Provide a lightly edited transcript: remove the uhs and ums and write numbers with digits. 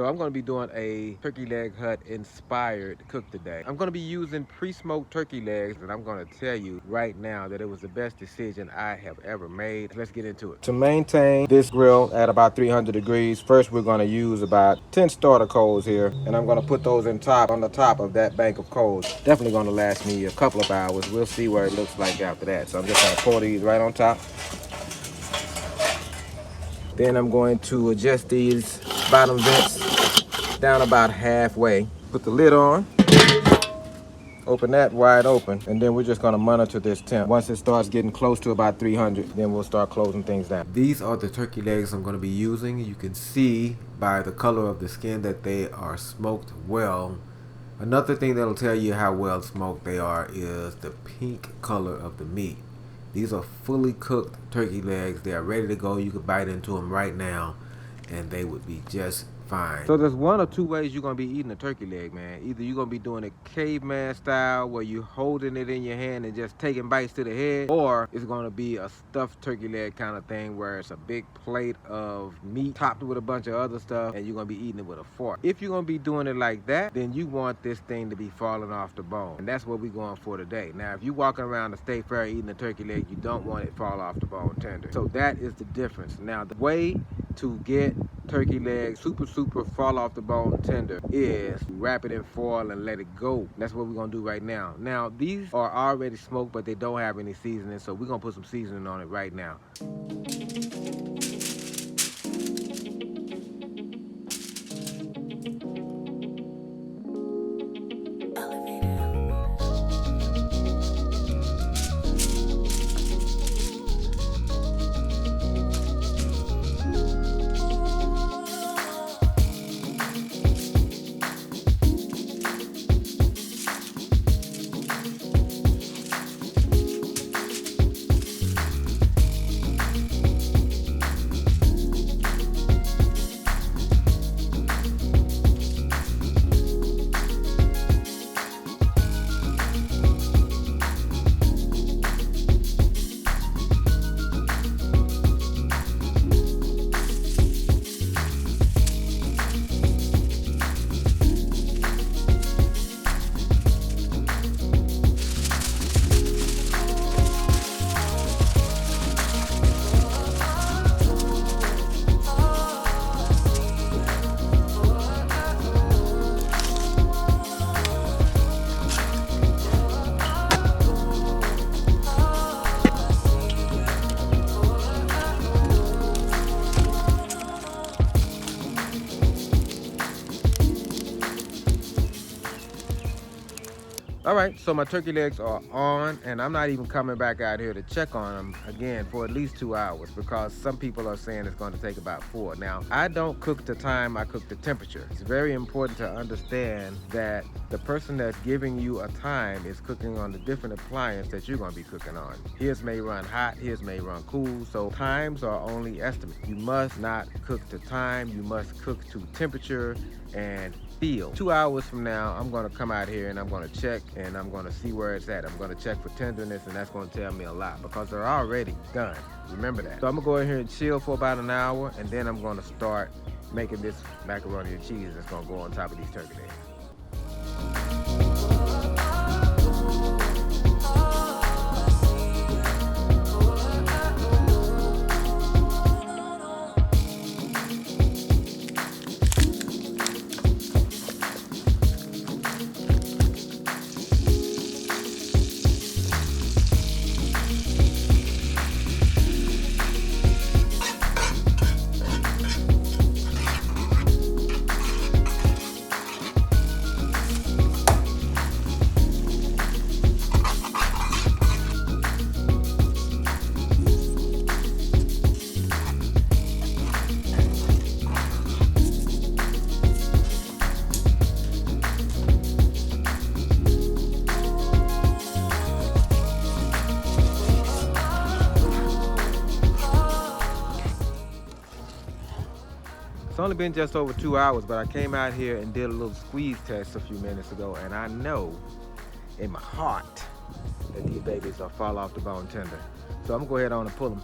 So I'm gonna be doing a turkey leg hut inspired cook today. I'm gonna be using pre-smoked turkey legs, and I'm gonna tell you right now that it was the best decision I have ever made. Let's get into it. To maintain this grill at about 300 degrees, first we're gonna use about 10 starter coals here, and I'm gonna put those on the top of that bank of coals. Definitely gonna last me a couple of hours. We'll see what it looks like after that. So I'm just gonna pour these right on top. Then I'm going to adjust these bottom vents down about halfway. Put the lid on, open that wide open, and then we're just gonna monitor this temp. Once it starts getting close to about 300, then we'll start closing things down. These are the turkey legs I'm gonna be using. You can see by the color of the skin that they are smoked well. Another thing that'll tell you how well smoked they are is the pink color of the meat. These are fully cooked turkey legs. They are ready to go. You could bite into them right now and they would be just fine. So there's one or two ways you're gonna be eating a turkey leg, man. Either you're gonna be doing it caveman style, where you're holding it in your hand and just taking bites to the head, or it's gonna be a stuffed turkey leg kind of thing where it's a big plate of meat topped with a bunch of other stuff and you're gonna be eating it with a fork. If you're gonna be doing it like that, then you want this thing to be falling off the bone, and that's what we're going for today. Now, if you're walking around the state fair eating a turkey leg, you don't want it fall off the bone tender. So that is the difference. Now, the way to get turkey legs super fall off the bone tender is wrap it in foil and let it go. That's what we're gonna do right now. Now, these are already smoked, but they don't have any seasoning, so we're gonna put some seasoning on it right now. All right, so my turkey legs are on, and I'm not even coming back out here to check on them again for at least 2 hours, because some people are saying it's going to take about 4. Now, I don't cook the time, I cook the temperature. It's very important to understand that the person that's giving you a time is cooking on the different appliance that you're going to be cooking on. His may run hot, his may run cool, so times are only estimates. You must not cook to time, you must cook to temperature and feel. 2 hours from now, I'm gonna come out here and I'm gonna check and I'm gonna see where it's at. I'm gonna check for tenderness, and that's gonna tell me a lot because they're already done. Remember that. So I'm gonna go in here and chill for about an hour, and then I'm gonna start making this macaroni and cheese that's gonna go on top of these turkey legs. It's only been just over 2 hours, but I came out here and did a little squeeze test a few minutes ago, and I know in my heart that these babies will fall off the bone tender. So I'm gonna go ahead on and pull them.